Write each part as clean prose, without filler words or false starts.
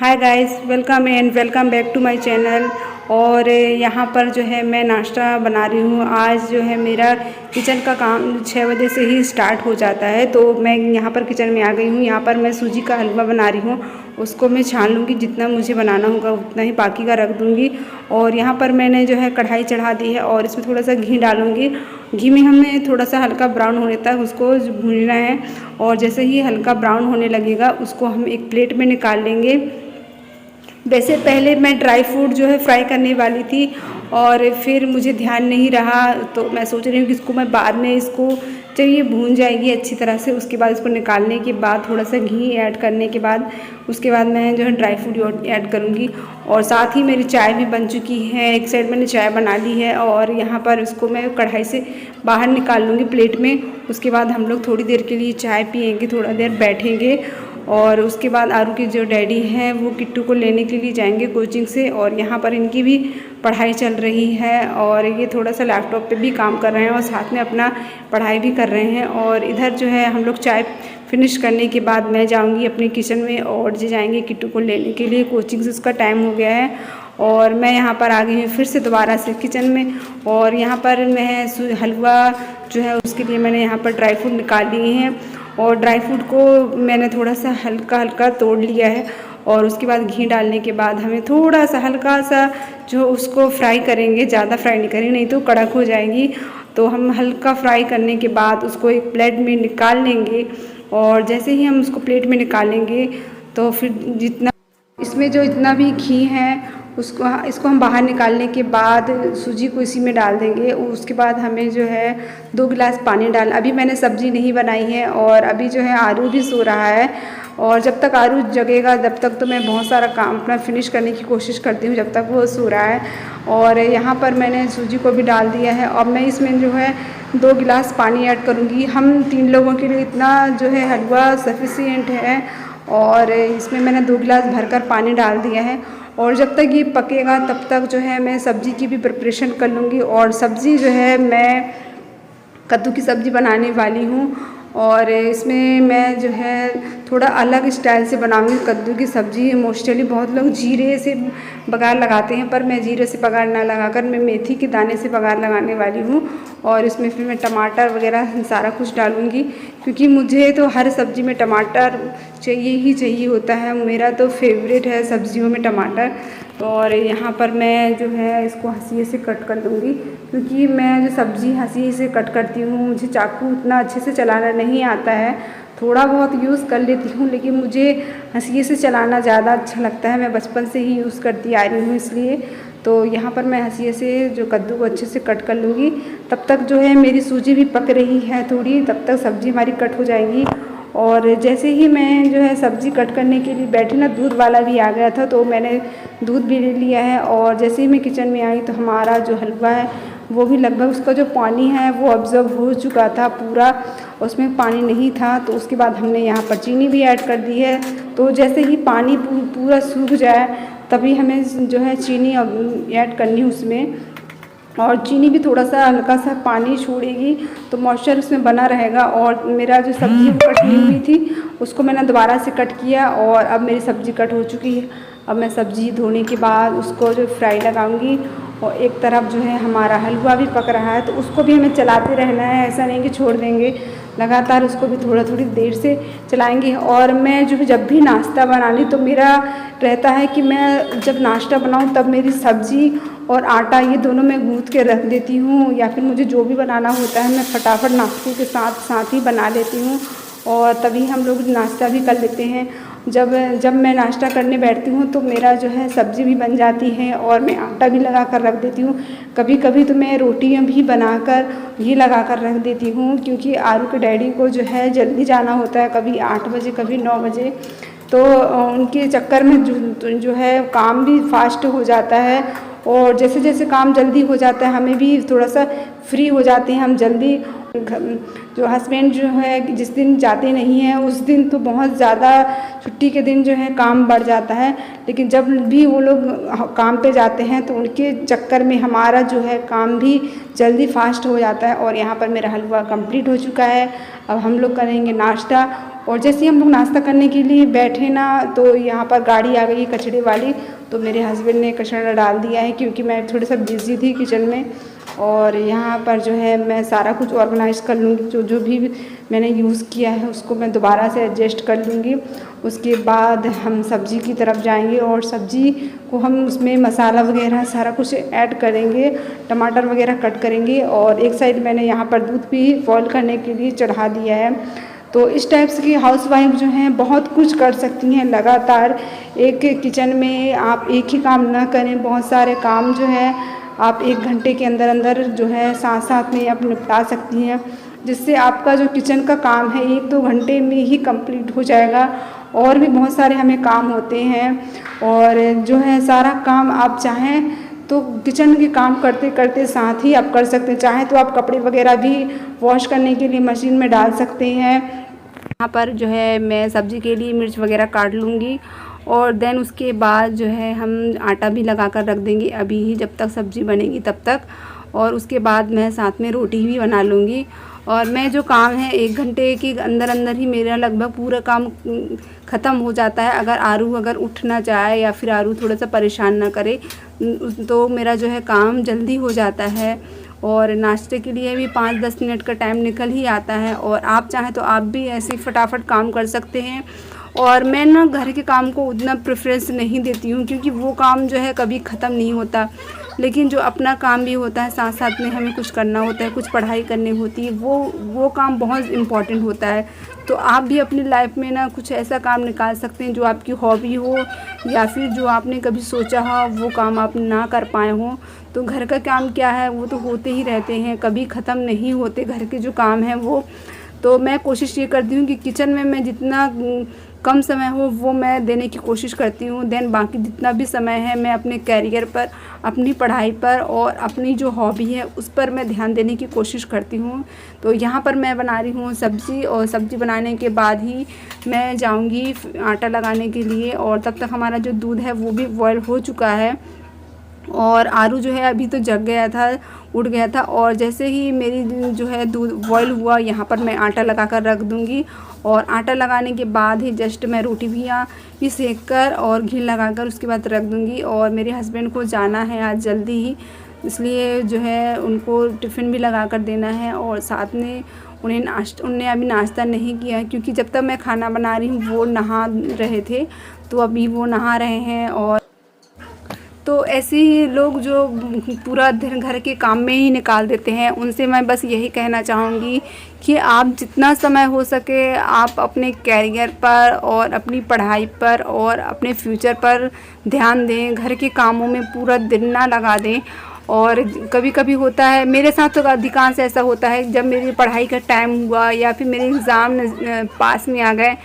Hi guys, welcome back to my channel. और यहाँ पर जो है मैं नाश्ता बना रही हूँ। आज जो है मेरा किचन का काम 6 बजे से ही स्टार्ट हो जाता है, तो मैं यहाँ पर किचन में आ गई हूँ। यहाँ पर मैं सूजी का हलवा बना रही हूँ। उसको मैं छान लूँगी, जितना मुझे बनाना होगा उतना ही, बाकी का रख दूँगी। और यहाँ पर मैंने जो है कढ़ाई चढ़ा दी है और इसमें थोड़ा सा घी डालूँगी। घी में हमें थोड़ा सा हल्का ब्राउन होने तक उसको भूनना है। और जैसे ही हल्का ब्राउन होने लगेगा उसको हम एक प्लेट में निकाल लेंगे। वैसे पहले मैं ड्राई फ्रूट जो है फ्राई करने वाली थी, और फिर मुझे ध्यान नहीं रहा, तो मैं सोच रही हूँ कि इसको मैं बाद में जब ये भून जाएगी अच्छी तरह से, उसके बाद इसको निकालने के बाद थोड़ा सा घी ऐड करने के बाद उसके बाद मैं जो है ड्राई फ्रूट ऐड करूँगी। और साथ ही मेरी चाय भी बन चुकी है। एक साइड मैंने चाय बना ली है और यहाँ पर उसको मैं कढ़ाई से बाहर निकाल लूँगी प्लेट में। उसके बाद हम लोग थोड़ी देर के लिए चाय पिएंगे, थोड़ा देर बैठेंगे। और उसके बाद आरू के जो डैडी हैं वो किट्टू को लेने के लिए जाएंगे कोचिंग से, और यहाँ पर इनकी भी पढ़ाई चल रही है और ये थोड़ा सा लैपटॉप पे भी काम कर रहे हैं और साथ में अपना पढ़ाई भी कर रहे हैं। और इधर जो है हम लोग चाय फिनिश करने के बाद मैं जाऊंगी अपने किचन में और जी जाएंगे किट्टू को लेने के लिए कोचिंग से, उसका टाइम हो गया है। और मैं यहाँ पर आ गई हूँ फिर से दोबारा से किचन में। और यहाँ पर मैं हलवा जो है उसके लिए मैंने यहाँ पर ड्राई फ्रूट निकाल लिए हैं, और ड्राई फ्रूट को मैंने थोड़ा सा हल्का तोड़ लिया है। और उसके बाद घी डालने के बाद हमें थोड़ा सा हल्का सा जो उसको फ्राई करेंगे, ज़्यादा फ्राई नहीं करेंगे नहीं तो कड़क हो जाएगी। तो हम हल्का फ्राई करने के बाद उसको एक प्लेट में निकाल लेंगे। और जैसे ही हम उसको प्लेट में निकालेंगे तो फिर जितना इसमें जो इतना भी घी है इसको हम बाहर निकालने के बाद सूजी को इसी में डाल देंगे। उसके बाद हमें जो है 2 गिलास पानी अभी मैंने सब्ज़ी नहीं बनाई है, और अभी जो है आरू भी सो रहा है। और जब तक आरू जगेगा तब तक तो मैं बहुत सारा काम अपना फिनिश करने की कोशिश करती हूँ जब तक वो सो रहा है। और यहाँ पर मैंने सूजी को भी डाल दिया है। अब मैं इसमें जो है 2 गिलास पानी ऐड करूँगी। हम 3 लोगों के लिए इतना जो है हलवा सफिशिएंट है, और इसमें मैंने 2 गिलास भरकर पानी डाल दिया है। और जब तक ये पकेगा तब तक जो है मैं सब्ज़ी की भी प्रिपरेशन कर लूँगी। और सब्ज़ी जो है मैं कद्दू की सब्ज़ी बनाने वाली हूँ, और इसमें मैं जो है थोड़ा अलग स्टाइल से बनाऊंगी कद्दू की सब्ज़ी। मोस्टली बहुत लोग जीरे से बघार लगाते हैं, पर मैं जीरे से बघार ना लगाकर मैं मेथी के दाने से बघार लगाने वाली हूँ। और इसमें फिर मैं टमाटर वगैरह सारा कुछ डालूँगी, क्योंकि मुझे तो हर सब्ज़ी में टमाटर चाहिए होता है। मेरा तो फेवरेट है सब्ज़ियों में टमाटर। और यहाँ पर मैं जो है इसको हंसिए से कट कर दूँगी, क्योंकि मैं जो सब्ज़ी हंसिए से कट करती हूँ, मुझे चाकू उतना अच्छे से चलाना नहीं आता है। थोड़ा बहुत यूज़ कर लेती हूँ, लेकिन मुझे हंसिए से चलाना ज़्यादा अच्छा लगता है। मैं बचपन से ही यूज़ करती आ रही हूँ, इसलिए तो यहाँ पर मैं हंसिए से जो कद्दू को अच्छे से कट कर लूँगी। तब तक जो है मेरी सूजी भी पक रही है थोड़ी, तब तक सब्ज़ी हमारी कट हो जाएगी। और जैसे ही मैं जो है सब्ज़ी कट करने के लिए बैठी ना, दूध वाला भी आ गया था, तो मैंने दूध भी ले लिया है। और जैसे ही मैं किचन में आई तो हमारा जो हलवा है वो भी लगभग उसका जो पानी है वो ऑब्ज़र्व हो चुका था पूरा, उसमें पानी नहीं था। तो उसके बाद हमने यहाँ पर चीनी भी ऐड कर दी है। तो जैसे ही पानी पूरा सूख जाए तभी हमें जो है चीनी ऐड करनी उसमें। और चीनी भी थोड़ा सा हल्का सा पानी छोड़ेगी तो मॉइस्चर उसमें बना रहेगा। और मेरा जो सब्ज़ी कट नहीं हुई थी उसको मैंने दोबारा से कट किया, और अब मेरी सब्ज़ी कट हो चुकी है। अब मैं सब्ज़ी धोने के बाद उसको जो फ्राई लगाऊंगी, और एक तरफ जो है हमारा हलवा भी पक रहा है, तो उसको भी हमें चलाते रहना है, ऐसा नहीं कि छोड़ देंगे, लगातार उसको भी थोड़ी देर से चलाएंगे। और मैं जो जब भी नाश्ता बनानी तो मेरा रहता है कि मैं जब नाश्ता बनाऊं तब मेरी सब्ज़ी और आटा ये दोनों मैं गूँथ के रख देती हूँ, या फिर मुझे जो भी बनाना होता है मैं फटाफट नाश्ते के साथ ही बना लेती हूँ, और तभी हम लोग नाश्ता भी कर लेते हैं। जब मैं नाश्ता करने बैठती हूँ तो मेरा जो है सब्ज़ी भी बन जाती है और मैं आटा भी लगा कर रख देती हूँ। कभी कभी तो मैं रोटियाँ भी बनाकर घी लगा कर रख देती हूँ, क्योंकि आरू के डैडी को जो है जल्दी जाना होता है, कभी 8 बजे कभी 9 बजे। तो उनके चक्कर में जो है काम भी फास्ट हो जाता है, और जैसे जैसे काम जल्दी हो जाता है हमें भी थोड़ा सा फ्री हो जाते हैं हम जल्दी। जो हस्बैंड जो है जिस दिन जाते नहीं हैं उस दिन तो बहुत ज़्यादा छुट्टी के दिन जो है काम बढ़ जाता है, लेकिन जब भी वो लोग काम पे जाते हैं तो उनके चक्कर में हमारा जो है काम भी जल्दी फास्ट हो जाता है। और यहाँ पर मेरा हलवा कंप्लीट हो चुका है। अब हम लोग करेंगे नाश्ता, और जैसे ही हम लोग नाश्ता करने के लिए बैठे ना, तो यहाँ पर गाड़ी आ गई कचड़े वाली। तो मेरे हस्बैंड ने कचरा डाल दिया है, क्योंकि मैं थोड़ा सा बिज़ी थी किचन में। और यहाँ पर जो है मैं सारा कुछ ऑर्गेनाइज़ कर लूँगी, जो भी मैंने यूज़ किया है उसको मैं दोबारा से एडजस्ट कर लूँगी। उसके बाद हम सब्ज़ी की तरफ जाएंगे और सब्ज़ी को हम उसमें मसाला वगैरह सारा कुछ ऐड करेंगे, टमाटर वगैरह कट करेंगे। और एक साइड मैंने यहाँ पर दूध भी बॉईल करने के लिए चढ़ा दिया है। तो इस टाइप से कि हाउसवाइफ जो हैं बहुत कुछ कर सकती हैं लगातार एक किचन में। आप एक ही काम ना करें, बहुत सारे काम जो है आप 1 घंटे के अंदर अंदर जो है साथ साथ में आप निपटा सकती हैं, जिससे आपका जो किचन का काम है 1-2 घंटे में ही कंप्लीट हो जाएगा। और भी बहुत सारे हमें काम होते हैं, और जो है सारा काम आप चाहें तो किचन के काम करते करते साथ ही आप कर सकते हैं। चाहें तो आप कपड़े वगैरह भी वॉश करने के लिए मशीन में डाल सकते हैं। यहाँ पर जो है मैं सब्ज़ी के लिए मिर्च वगैरह काट लूँगी, और देन उसके बाद जो है हम आटा भी लगा कर रख देंगे अभी ही, जब तक सब्ज़ी बनेगी तब तक। और उसके बाद मैं साथ में रोटी भी बना लूँगी। और मैं जो काम है 1 घंटे के अंदर अंदर ही मेरा लगभग पूरा काम ख़त्म हो जाता है। अगर उठ ना जाए या फिर आरू थोड़ा सा परेशान ना करे, तो मेरा जो है काम जल्दी हो जाता है। और नाश्ते के लिए भी 5-10 मिनट का टाइम निकल ही आता है। और आप चाहें तो आप भी ऐसे फटाफट काम कर सकते हैं। और मैं ना घर के काम को उतना प्रेफरेंस नहीं देती हूँ, क्योंकि वो काम जो है कभी ख़त्म नहीं होता। लेकिन जो अपना काम भी होता है, साथ साथ में हमें कुछ करना होता है, कुछ पढ़ाई करनी होती है, वो काम बहुत इम्पॉर्टेंट होता है। तो आप भी अपनी लाइफ में ना कुछ ऐसा काम निकाल सकते हैं जो आपकी हॉबी हो, या फिर जो आपने कभी सोचा हो वो काम आप ना कर पाए हों। तो घर का काम क्या है, वो तो होते ही रहते हैं, कभी ख़त्म नहीं होते घर के जो काम हैं वो। तो मैं कोशिश ये करती हूँ कि किचन में मैं जितना कम समय हो वो मैं देने की कोशिश करती हूँ। देन बाकी जितना भी समय है मैं अपने कैरियर पर, अपनी पढ़ाई पर और अपनी जो हॉबी है उस पर मैं ध्यान देने की कोशिश करती हूँ। तो यहाँ पर मैं बना रही हूँ सब्ज़ी, और सब्ज़ी बनाने के बाद ही मैं जाऊँगी आटा लगाने के लिए। और तब तक हमारा जो दूध है वो भी बॉयल हो चुका है। और आरू जो है अभी तो जग गया था, उठ गया था। और जैसे ही मेरी जो है दूध बॉयल हुआ, यहाँ पर मैं आटा लगा कर रख दूँगी। और आटा लगाने के बाद ही जस्ट मैं रोटी भी सेक कर और घी लगाकर उसके बाद रख दूँगी। और मेरे हस्बैंड को जाना है आज जल्दी ही, इसलिए जो है उनको टिफ़िन भी लगा कर देना है। और साथ में उन्हें अभी नाश्ता नहीं किया, क्योंकि जब तक मैं खाना बना रही हूँ वो नहा रहे थे, तो अभी वो नहा रहे हैं। और तो ऐसे ही लोग जो पूरा दिन घर के काम में ही निकाल देते हैं, उनसे मैं बस यही कहना चाहूँगी कि आप जितना समय हो सके आप अपने कैरियर पर और अपनी पढ़ाई पर और अपने फ्यूचर पर ध्यान दें। घर के कामों में पूरा दिन ना लगा दें। और कभी कभी होता है, मेरे साथ तो अधिकांश ऐसा होता है, जब मेरी पढ़ाई का टाइम हुआ या फिर मेरे एग्ज़ाम पास में आ गए,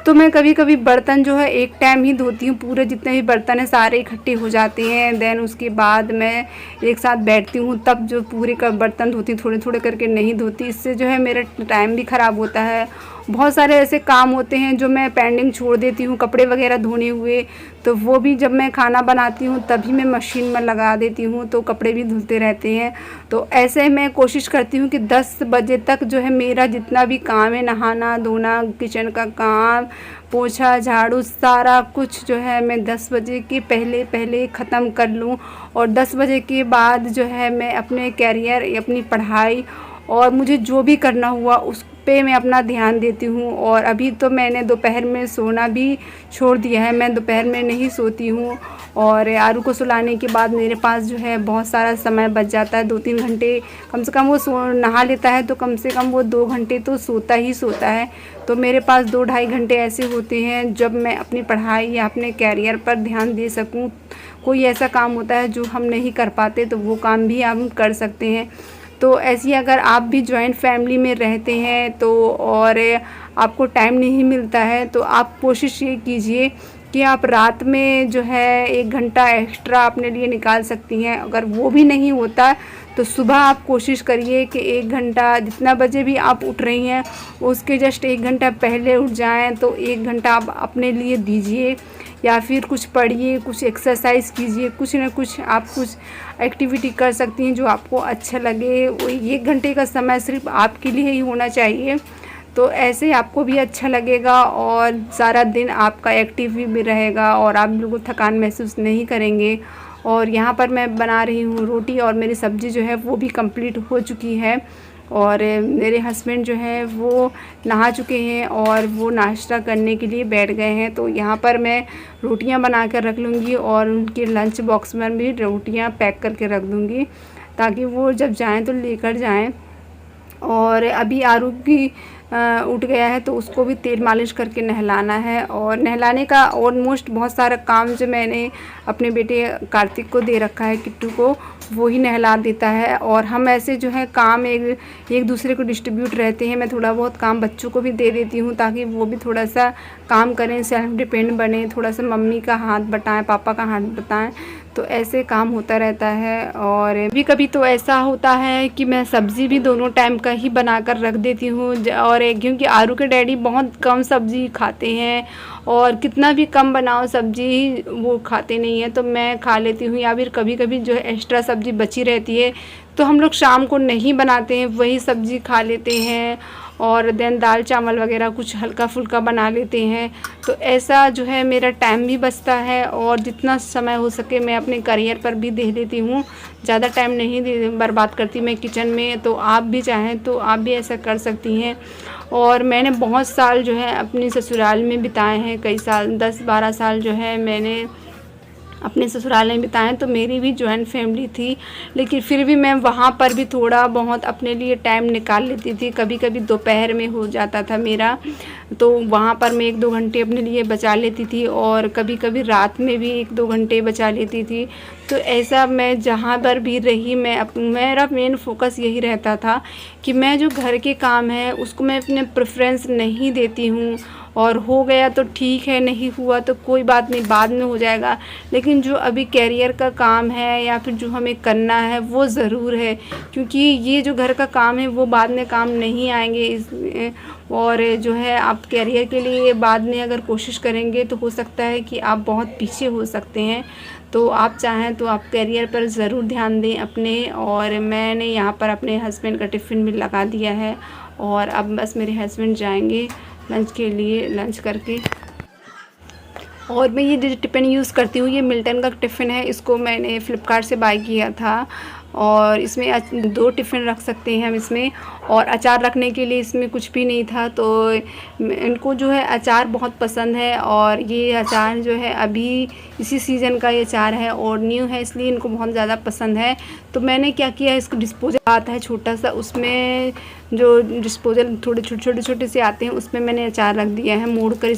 तो मैं कभी कभी बर्तन जो है एक टाइम ही धोती हूँ। पूरे जितने भी बर्तन हैं सारे इकट्ठे हो जाते हैं। देन उसके बाद मैं एक साथ बैठती हूँ, तब जो पूरे का बर्तन धोती, थोड़े थोड़े करके नहीं धोती। इससे जो है मेरा टाइम भी ख़राब होता है। बहुत सारे ऐसे काम होते हैं जो मैं पेंडिंग छोड़ देती हूँ, कपड़े वगैरह धोने हुए, तो वो भी जब मैं खाना बनाती हूँ तभी मैं मशीन में लगा देती हूँ, तो कपड़े भी धुलते रहते हैं। तो ऐसे मैं कोशिश करती हूँ कि 10 बजे तक जो है मेरा जितना भी काम है, नहाना धोना, किचन का काम, पोछा झाड़ू, सारा कुछ जो है मैं 10 बजे के पहले पहले ख़त्म कर लूँ। और 10 बजे के बाद जो है मैं अपने कैरियर, अपनी पढ़ाई और मुझे जो भी करना हुआ उस पे मैं अपना ध्यान देती हूँ। और अभी तो मैंने दोपहर में सोना भी छोड़ दिया है, मैं दोपहर में नहीं सोती हूँ। और आरू को सुलाने के बाद मेरे पास जो है बहुत सारा समय बच जाता है, 2-3 घंटे कम से कम। वो नहा लेता है तो कम से कम वो 2 घंटे तो सोता ही सोता है। तो मेरे पास 2-2.5 घंटे ऐसे होते हैं जब मैं अपनी पढ़ाई या अपने कैरियर पर ध्यान दे सकूँ। कोई ऐसा काम होता है जो हम नहीं कर पाते, तो वो काम भी हम कर सकते हैं। तो ऐसी अगर आप भी जॉइंट फैमिली में रहते हैं तो और आपको टाइम नहीं मिलता है, तो आप कोशिश ये कीजिए कि आप रात में जो है 1 घंटा एक्स्ट्रा अपने लिए निकाल सकती हैं। अगर वो भी नहीं होता तो सुबह आप कोशिश करिए कि 1 घंटा, जितना बजे भी आप उठ रही हैं उसके जस्ट 1 घंटा पहले उठ जाएं, तो 1 घंटा आप अपने लिए दीजिए। या फिर कुछ पढ़िए, कुछ एक्सरसाइज कीजिए, कुछ ना कुछ आप कुछ एक्टिविटी कर सकती हैं जो आपको अच्छा लगे। वो 1 घंटे का समय सिर्फ आपके लिए ही होना चाहिए। तो ऐसे आपको भी अच्छा लगेगा और सारा दिन आपका एक्टिव भी रहेगा और आप बिल्कुल थकान महसूस नहीं करेंगे। और यहाँ पर मैं बना रही हूँ रोटी और मेरी सब्ज़ी जो है वो भी कंप्लीट हो चुकी है। और मेरे हस्बैंड जो है वो नहा चुके हैं और वो नाश्ता करने के लिए बैठ गए हैं। तो यहाँ पर मैं रोटियाँ बना कर रख लूँगी और उनके लंच बॉक्स में भी रोटियाँ पैक करके रख दूँगी ताकि वो जब जाएँ तो लेकर जाएँ। और अभी आरू की उठ गया है तो उसको भी तेल मालिश करके नहलाना है। और नहलाने का ऑलमोस्ट बहुत सारा काम जो मैंने अपने बेटे कार्तिक को दे रखा है, किट्टू को, वो ही नहला देता है। और हम ऐसे जो है काम एक दूसरे को डिस्ट्रीब्यूट रहते हैं। मैं थोड़ा बहुत काम बच्चों को भी दे देती हूँ ताकि वो भी थोड़ा सा काम करें, सेल्फ डिपेंड बने, थोड़ा सा मम्मी का हाथ बटाएं, पापा का हाथ बटाएं। तो ऐसे काम होता रहता है। और कभी कभी तो ऐसा होता है कि मैं सब्ज़ी भी दोनों टाइम का ही बना कर रख देती हूँ। और क्योंकि आरू के डैडी बहुत कम सब्ज़ी खाते हैं और कितना भी कम बनाओ सब्ज़ी वो खाते नहीं हैं, तो मैं खा लेती हूँ। या फिर कभी कभी जो है एक्स्ट्रा सब्ज़ी बची रहती है तो हम लोग शाम को नहीं बनाते हैं, वही सब्ज़ी खा लेते हैं और देन दाल चावल वगैरह कुछ हल्का फुल्का बना लेते हैं। तो ऐसा जो है मेरा टाइम भी बचता है और जितना समय हो सके मैं अपने करियर पर भी दे देती हूँ। ज़्यादा टाइम नहीं बर्बाद करती मैं किचन में। तो आप भी चाहें तो आप भी ऐसा कर सकती हैं। और मैंने बहुत साल जो है अपने ससुराल में बिताए हैं, कई साल 10-12 साल जो है मैंने अपने ससुराल में बिताएं। तो मेरी भी जॉइंट फैमिली थी, लेकिन फिर भी मैं वहाँ पर भी थोड़ा बहुत अपने लिए टाइम निकाल लेती थी। कभी कभी दोपहर में हो जाता था मेरा, तो वहाँ पर मैं 1-2 घंटे अपने लिए बचा लेती थी और कभी कभी रात में भी 1-2 घंटे बचा लेती थी। तो ऐसा मैं जहाँ पर भी रही मेरा मेन फोकस यही रहता था कि मैं जो घर के काम है उसको मैं अपने प्रेफरेंस नहीं देती हूँ। और हो गया तो ठीक है, नहीं हुआ तो कोई बात नहीं, बाद में हो जाएगा। लेकिन जो अभी कैरियर का काम है या फिर जो हमें करना है वो ज़रूर है, क्योंकि ये जो घर का काम है वो बाद में काम नहीं आएंगे। और जो है आप कैरियर के लिए बाद में अगर कोशिश करेंगे तो हो सकता है कि आप बहुत पीछे हो सकते हैं। तो आप चाहें तो आप कैरियर पर ज़रूर ध्यान दें अपने। और मैंने यहाँ पर अपने हस्बैंड का टिफ़िन भी लगा दिया है और अब बस मेरे हस्बैंड जाएंगे लंच के लिए, लंच करके। और मैं ये जो टिफ़िन यूज़ करती हूँ ये मिल्टन का टिफ़िन है, इसको मैंने फ़्लिपकार्ट से बाय किया था। और इसमें 2 टिफ़िन रख सकते हैं हम इसमें, और अचार रखने के लिए इसमें कुछ भी नहीं था। तो इनको जो है अचार बहुत पसंद है और ये अचार जो है अभी इसी सीज़न का ये अचार है और न्यू है, इसलिए इनको बहुत ज़्यादा पसंद है। तो मैंने क्या किया, इसको डिस्पोजल आता है छोटा सा, उसमें जो डिस्पोजल थोड़े छोटे से आते हैं उसमें मैंने अचार रख दिया है मोड़ कर।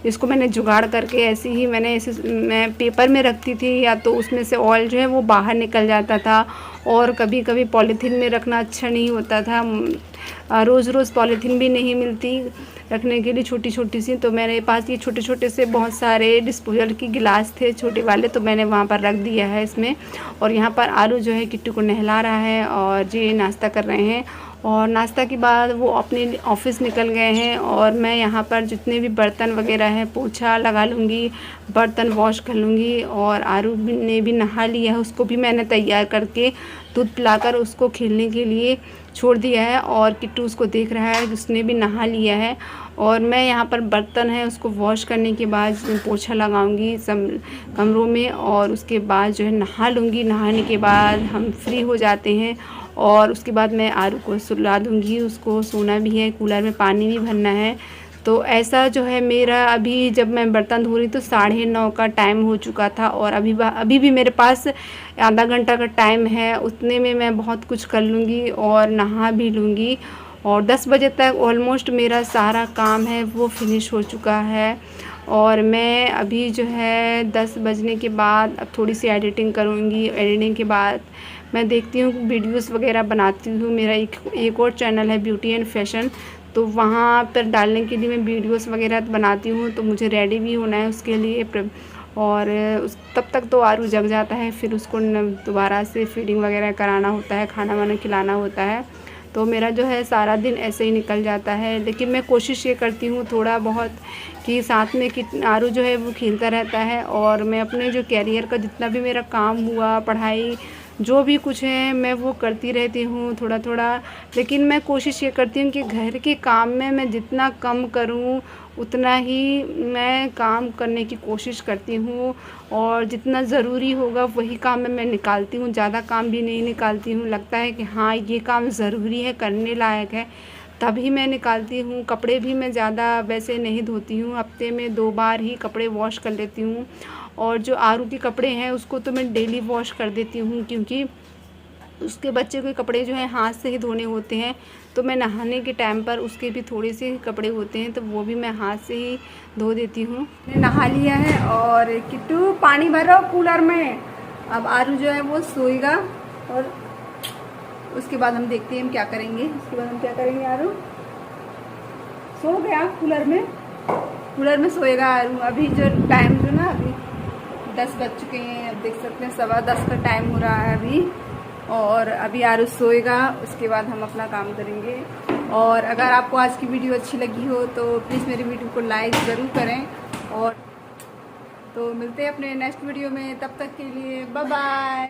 इसको मैंने जुगाड़ करके ऐसे ही मैं पेपर में रखती थी, या तो उसमें से ऑयल जो है वो बाहर निकल जाता था। और कभी कभी पॉलीथीन में रखना अच्छा नहीं होता था, रोज़ पॉलीथीन भी नहीं मिलती रखने के लिए छोटी सी। तो मेरे पास ये छोटे से बहुत सारे डिस्पोजल की गिलास थे छोटे वाले, तो मैंने वहाँ पर रख दिया है इसमें। और यहाँ पर आरू जो है किट्टू को नहला रहा है और जी नाश्ता कर रहे हैं। और नाश्ता के बाद वो अपने ऑफ़िस निकल गए हैं और मैं यहाँ पर जितने भी बर्तन वगैरह हैं पोछा लगा लूँगी, बर्तन वॉश कर लूँगी। और आरू ने भी नहा लिया है, उसको भी मैंने तैयार करके दूध पिलाकर उसको खेलने के लिए छोड़ दिया है। और किट्टू उसको देख रहा है, उसने भी नहा लिया है। और मैं यहाँ पर बर्तन है उसको वॉश करने के बाद पोछा लगाऊंगी सब कमरों में, और उसके बाद जो है नहा लूँगी। नहाने के बाद हम फ्री हो जाते हैं और उसके बाद मैं आरू को सुला दूँगी, उसको सोना भी है, कूलर में पानी भी भरना है। तो ऐसा जो है मेरा अभी जब मैं बर्तन धो रही तो 9:30 का टाइम हो चुका था। और अभी भी मेरे पास आधा घंटा का टाइम है, उतने में मैं बहुत कुछ कर लूँगी और नहा भी लूँगी। और 10 बजे तक ऑलमोस्ट मेरा सारा काम है वो फिनिश हो चुका है। और मैं अभी जो है 10 बजने के बाद अब थोड़ी सी एडिटिंग करूँगी। एडिटिंग के बाद मैं देखती हूँ वीडियोस वगैरह बनाती हूँ। मेरा एक और चैनल है ब्यूटी एंड फैशन, तो वहाँ पर डालने के लिए मैं वीडियोस वगैरह बनाती हूँ। तो मुझे रेडी भी होना है उसके लिए। और तब तक तो आरू जग जाता है, फिर उसको दोबारा से फीडिंग वगैरह कराना होता है, खाना वाना खिलाना होता है। तो मेरा जो है सारा दिन ऐसे ही निकल जाता है। लेकिन मैं कोशिश ये करती हूँ थोड़ा बहुत कि साथ में कि आरू जो है वो खेलता रहता है और मैं अपने जो कैरियर का जितना भी मेरा काम हुआ, पढ़ाई जो भी कुछ है मैं वो करती रहती हूँ थोड़ा थोड़ा। लेकिन मैं कोशिश ये करती हूँ कि घर के काम में मैं जितना कम करूँ उतना ही मैं काम करने की कोशिश करती हूँ, और जितना ज़रूरी होगा वही काम मैं निकालती हूँ, ज़्यादा काम भी नहीं निकालती हूँ। लगता है कि हाँ ये काम ज़रूरी है, करने लायक है, तभी मैं निकालती हूँ। कपड़े भी मैं ज़्यादा वैसे नहीं धोती हूँ, हफ्ते में 2 बार ही कपड़े वॉश कर लेती हूँ। और जो आरू के कपड़े हैं उसको तो मैं डेली वॉश कर देती हूँ, क्योंकि उसके बच्चे के कपड़े जो हैं हाथ से ही धोने होते हैं। तो मैं नहाने के टाइम पर उसके भी थोड़े से कपड़े होते हैं तो वो भी मैं हाथ से ही धो देती हूँ। नहा लिया है और किट्टू पानी भरो कूलर में। अब आरू जो है वो सोएगा और उसके बाद हम देखते हैं हम क्या करेंगे। आरू सो गया कूलर में सोएगा आरू। अभी जो टाइम जो ना अभी 10 बज चुके हैं, अब देख सकते हैं 10:15 का टाइम हो रहा है अभी। और अभी आरू सोएगा, उसके बाद हम अपना काम करेंगे। और अगर आपको आज की वीडियो अच्छी लगी हो तो प्लीज़ मेरी वीडियो को लाइक ज़रूर करें। और तो मिलते हैं अपने नेक्स्ट वीडियो में, तब तक के लिए बाय बाय।